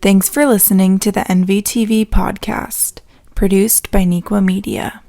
Thanks for listening to the NVTV podcast, produced by Nequa Media.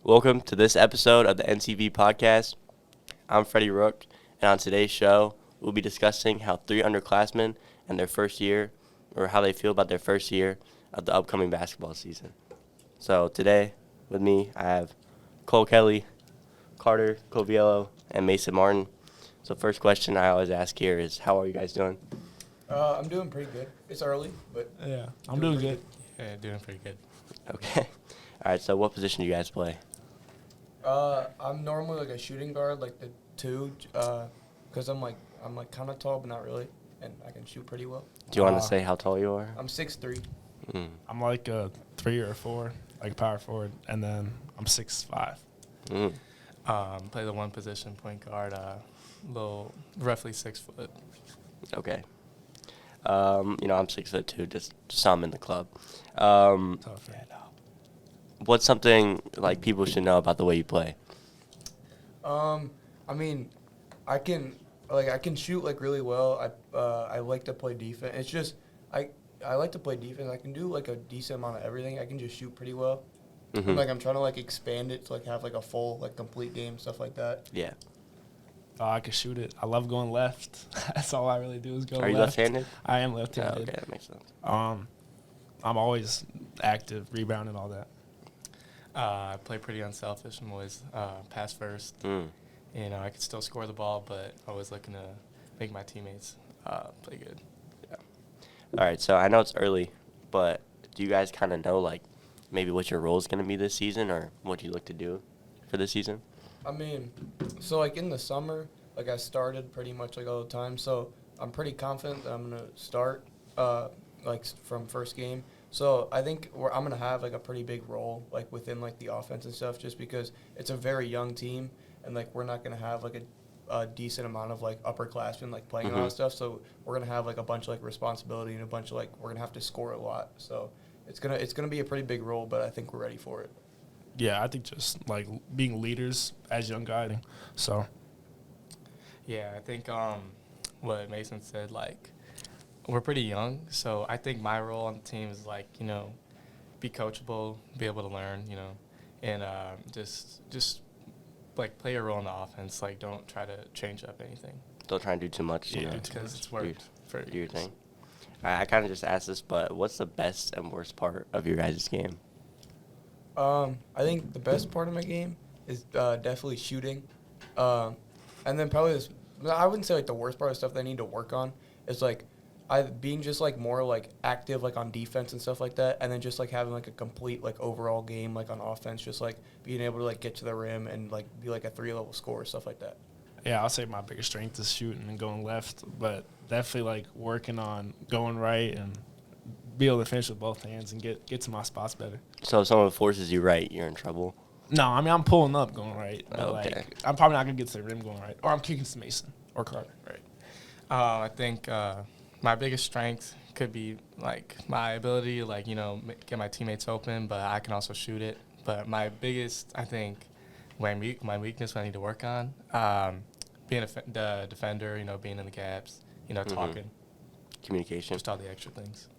Welcome to this episode of the NTV podcast. I'm Freddie and on today's show, we'll be discussing how 3 underclassmen and their first year, or how they feel about their first year of the upcoming basketball season. So today, with me, I have Cole Kelly, Carter Coviello, and Mason Martin. So first question I always ask here is, how are you guys doing? I'm doing pretty good. It's early, but yeah, I'm doing good. Yeah, doing pretty good. Okay. All right, so what position do you guys play? I'm normally like a shooting guard, like the 2, because I'm kind of tall, but not really, and I can shoot pretty well. Do you want to say how tall you are? I'm 6'3". I'm like a 3 or 4, like power forward, and then I'm 6'5". Play the one position, point guard, roughly 6 foot. Okay. I'm 6'2", just some in the club. What's something like people should know about the way you play? I mean, I can shoot like really well. I like to play defense. It's just I like to play defense. I can do like a decent amount of everything. I can just shoot pretty well. Mm-hmm. And, I'm trying to expand it to have a full complete game, stuff like that. Yeah. Oh, I can shoot it. I love going left. That's all I really do is go left. Are you left-handed? I am left-handed. Oh, okay, that makes sense. I'm always active, rebounding, all that. I play pretty unselfish. I'm always pass first. I can still score the ball, but always looking to make my teammates play good. Yeah. All right, so I know it's early, but do you guys kind of know, maybe what your role is going to be this season or what you look to do for this season? I mean, so, in the summer, I started pretty much, all the time. So I'm pretty confident that I'm going to start, from first game. So I think I'm going to have, a pretty big role, within, the offense and stuff, just because it's a very young team, and, we're not going to have, a decent amount of, upperclassmen, playing Mm-hmm. a lot of stuff. So we're going to have, a bunch of, responsibility and a bunch of, we're going to have to score a lot. So it's gonna be a pretty big role, but I think we're ready for it. Yeah, I think just, being leaders as young guys. So. Yeah, I think what Mason said, we're pretty young, so I think my role on the team is, be coachable, be able to learn, and just play a role in the offense. Don't try to change up anything. Don't try and do too much. Because it's worked for your thing. I kind of just asked this, but what's the best and worst part of your guys' game? I think the best part of my game is definitely shooting. And then probably I wouldn't say the worst part of stuff that I need to work on is being just more active on defense and stuff like that, and then just having a complete overall game on offense, just being able to get to the rim and be a 3-level scorer, stuff like that. Yeah, I'll say my biggest strength is shooting and going left, but definitely working on going right and be able to finish with both hands and get to my spots better. So if someone forces you right, you're in trouble? No, I mean, I'm pulling up going right. But okay. I'm probably not going to get to the rim going right. Or I'm kicking to Mason or Carter. Right. I think my biggest strength could be, my ability to, get my teammates open, but I can also shoot it. But my biggest, I think, my weakness what I need to work on, being the defender, being in the gaps, talking. Communication. Just all the extra things.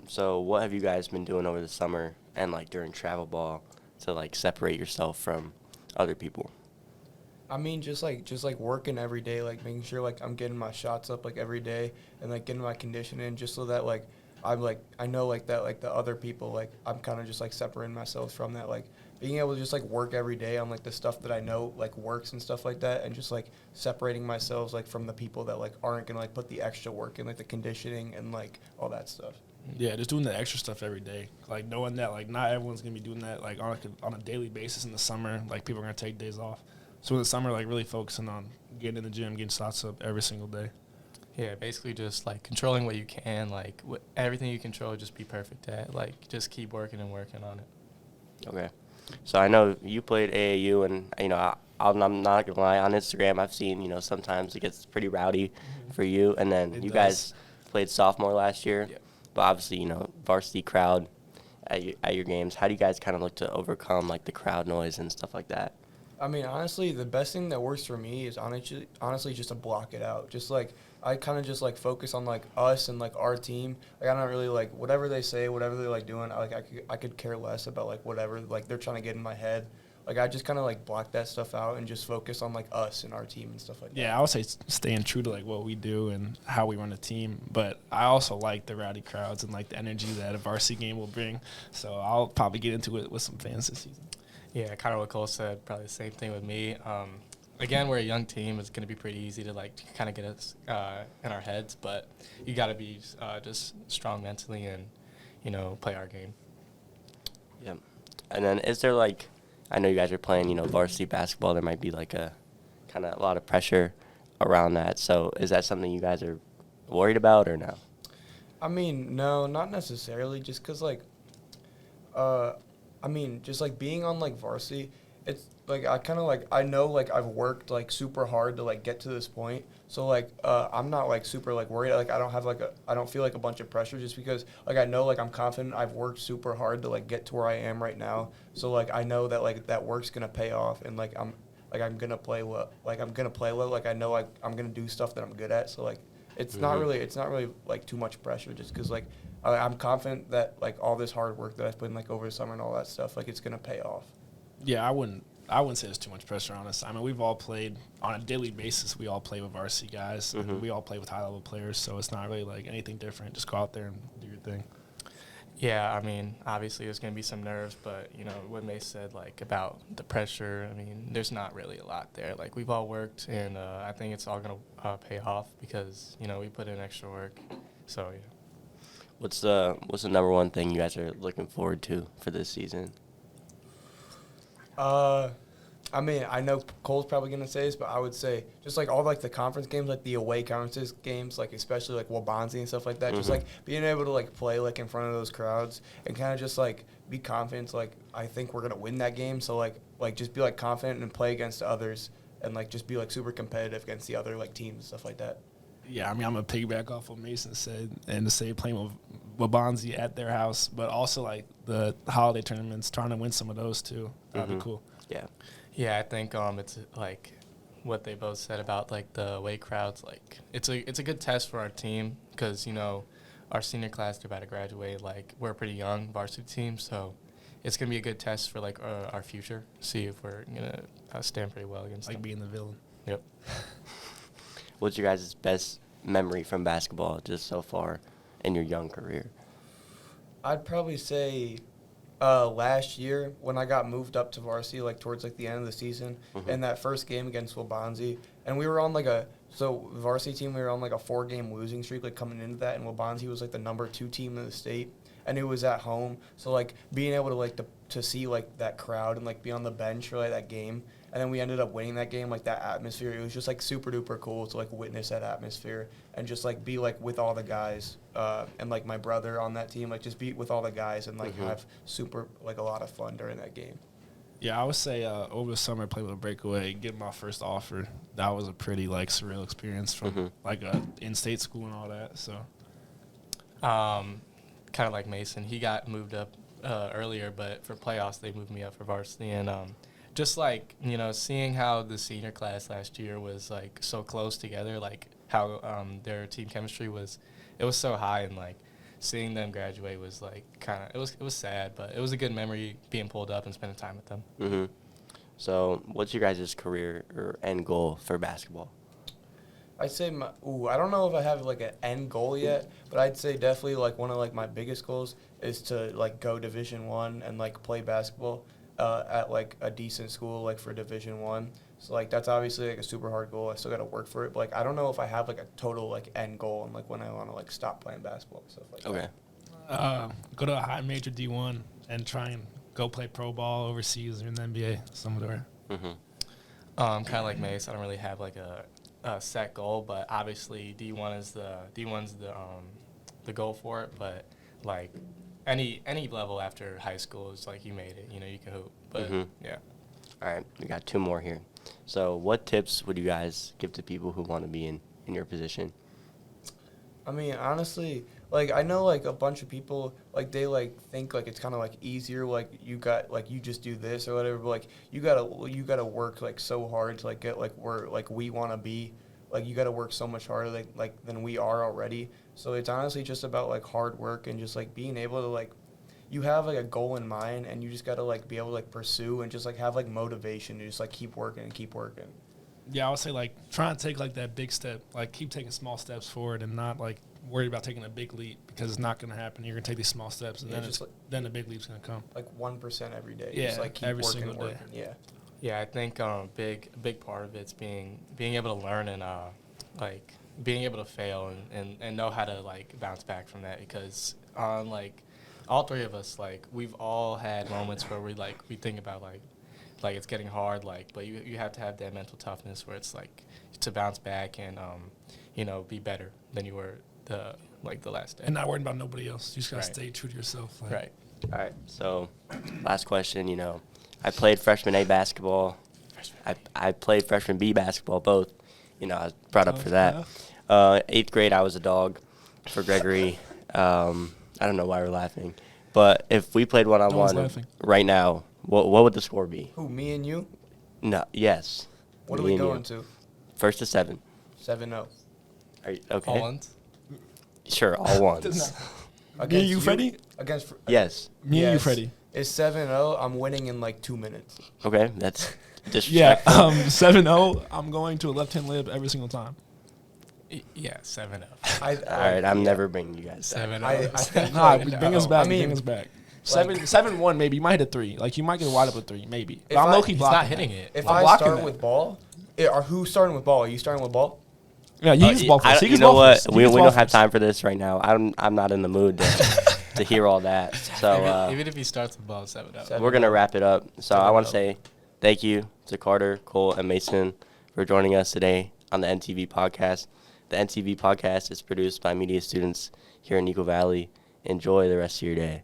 So what have you guys been doing over the summer and, during travel ball to, separate yourself from other people? I mean, just working every day, making sure I'm getting my shots up every day, and getting my condition in, just so that I'm I know that the other people I'm kind of just separating myself from that, being able to just work every day on the stuff that I know works and stuff like that, and just separating myself from the people that aren't gonna put the extra work in, the conditioning and all that stuff. Yeah, just doing the extra stuff every day. Knowing that not everyone's gonna be doing that on a daily basis in the summer. People are gonna take days off. So in the summer, really focusing on getting in the gym, getting shots up every single day. Yeah, basically just controlling what you can, everything you control, just be perfect at. Just keep working and working on it. Okay. So I know you played AAU, and I'm not gonna lie. On Instagram, I've seen sometimes it gets pretty rowdy for you, and then It you does. guys played sophomore last year, Yep. but obviously varsity crowd at your games. How do you guys kind of look to overcome like the crowd noise and stuff like that? I mean, honestly, the best thing that works for me is honestly just to block it out. Just like I kind of just like focus on like us and like our team. Like I don't really like whatever they say, whatever they're like doing. I could care less about like whatever like they're trying to get in my head. Like I just kind of like block that stuff out and just focus on like us and our team and stuff like that. Yeah, I would say staying true to like what we do and how we run a team. But I also like the rowdy crowds and like the energy that a varsity game will bring. So I'll probably get into it with some fans this season. Yeah, kind of what Cole said. Probably the same thing with me. Again, we're a young team. It's going to be pretty easy to like kind of get us in our heads, but you got to be just strong mentally and play our game. Yeah. And then is there like, I know you guys are playing varsity basketball. There might be like a kind of a lot of pressure around that. So is that something you guys are worried about or no? I mean, no, not necessarily. Just because like, I mean, just like being on like varsity, it's like I kind of like I know like I've worked like super hard to like get to this point. So like I'm not like super like worried. Like I don't feel like a bunch of pressure just because like I know like I'm confident I've worked super hard to like get to where I am right now. So like I know that like that work's gonna pay off and like I'm gonna play well. Like I'm gonna play well. Like I know like I'm gonna do stuff that I'm good at. So like it's not really like too much pressure just because like I'm confident that like all this hard work that I've put in like over the summer and all that stuff like it's gonna pay off. Yeah, I wouldn't say there's too much pressure on us. I mean, we've all played on a daily basis. We all play with varsity guys. And we all play with high-level players, so it's not really like anything different. Just go out there and do your thing. Yeah, I mean, obviously there's going to be some nerves, but, what May said, like, about the pressure, I mean, there's not really a lot there. Like, we've all worked, and I think it's all going to pay off because, we put in extra work. So, yeah. What's the number one thing you guys are looking forward to for this season? I mean, I know Cole's probably going to say this, but I would say just, like, all, like, the conference games, like, the away conferences games, like, especially, like, Wabanzi and stuff like that, just, like, being able to, like, play, like, in front of those crowds and kind of just, like, be confident, like, I think we're going to win that game. So, like, just be, like, confident and play against others and, like, just be, like, super competitive against the other, like, teams and stuff like that. Yeah, I mean, I'm going to piggyback off what Mason said and to say playing with Wabanzi at their house, but also, like, the holiday tournaments, trying to win some of those, too. That'd be cool. Yeah. Yeah, I think it's like what they both said about like the away crowds. Like it's a good test for our team because our senior class they're about to graduate. Like we're a pretty young varsity team, so it's gonna be a good test for like our future. See if we're gonna stand pretty well against Like them. being the villain. Yep. What's your guys' best memory from basketball just so far in your young career? I'd probably say last year when I got moved up to varsity, like towards like the end of the season, and that first game against Wabanzi, and we were on like varsity team, we were on like a 4-game losing streak, like coming into that, and Wabanzi was like the number 2 team in the state, and it was at home, so like being able to like to see like that crowd and like be on the bench for like that game, and then we ended up winning that game, like that atmosphere, it was just like super duper cool to like witness that atmosphere and just like be like with all the guys and like my brother on that team, like just be with all the guys and like have super like a lot of fun during that game. Yeah, I would say over the summer, I played with a breakaway, get my first offer. That was a pretty like surreal experience from like a in-state school and all that. So, Kind of like Mason, he got moved up earlier, but for playoffs they moved me up for varsity, and just like seeing how the senior class last year was like so close together, like how their team chemistry was so high, and like seeing them graduate was like it was sad, but it was a good memory being pulled up and spending time with them. So what's your guys' career or end goal for basketball? I'd say I don't know if I have like an end goal yet, but I'd say definitely like one of like my biggest goals is to like go Division I and like play basketball at like a decent school like for Division I. So like that's obviously like a super hard goal. I still got to work for it, but like I don't know if I have like a total like end goal and like when I want to like stop playing basketball and stuff like that. go to a high major D1 and try and go play pro ball overseas or in the NBA somewhere. Kind of like Mace, I don't really have like a set goal, but obviously D1's the goal for it. But like any level after high school is like you made it. You can hoop. But yeah. All right, we got 2 more here. So what tips would you guys give to people who want to be in your position? I mean, honestly, like I know like a bunch of people like they like think like it's kind of like easier like you just do this or whatever, but like you gotta work like so hard to like get like where like we want to be. Like you gotta work so much harder like than we are already. So it's honestly just about like hard work and just like being able to like you have like a goal in mind and you just gotta like be able to like pursue and just like have like motivation to just like keep working and keep working. Yeah, I would say like try to take like that big step, like keep taking small steps forward and not like worry about taking a big leap because it's not going to happen. You're going to take these small steps and Yeah, then just like then the big leap's going to come. like 1% every day. Yeah, Just like keep every working single and day. working. Yeah. Yeah, I think a big part of it's being able to learn and like being able to fail and know how to like bounce back from that because like all three of us like we've all had moments where we think about like it's getting hard but you have to have that mental toughness where it's like to bounce back and be better than you were the last day And not worrying about nobody else. You just got to Right. stay true to yourself. Like, right. All right. So last question. I played freshman A basketball. I played freshman B basketball, both. I was brought up for that. 8th grade, I was a dog for Gregory. I don't know why we're laughing. But if we played No one's one-on-one laughing. right now, what would the score be? Who, me and you? No, yes. What are Me we and you. going to? 1st to 7. 7-0. Are you, okay. All ones. Sure, all ones. Me and you, Freddie? Against Me and you, Yes. Freddie. It's 7-0. I'm winning in like 2 minutes. Okay, that's Yeah, disrespectful. 7-0. I'm going to a left-hand lib every single time. Yeah, 7-0. All right, I'm never bringing you guys down. 7-0. I think Nah, like, bring us back. I mean, Bring us back. 7-1 maybe. You might hit a 3. Like you might get wide up with 3 maybe. But If I'm I- low-key He's blocking not hitting that. it. if I'm I blocking start that. with ball, who's starting with ball? Are you starting with ball? Yeah, you can ball first. He You can know ball what? first. He We can ball don't have first. time for this right now. I'm not in the mood to hear all that. So Even if he starts with ball 7-0. Seven. we're gonna wrap it up. So I want to 7-0. say thank you to Carter, Cole, and Mason for joining us today on the NTV podcast. The NTV podcast is produced by media students here in Eagle Valley. Enjoy the rest of your day.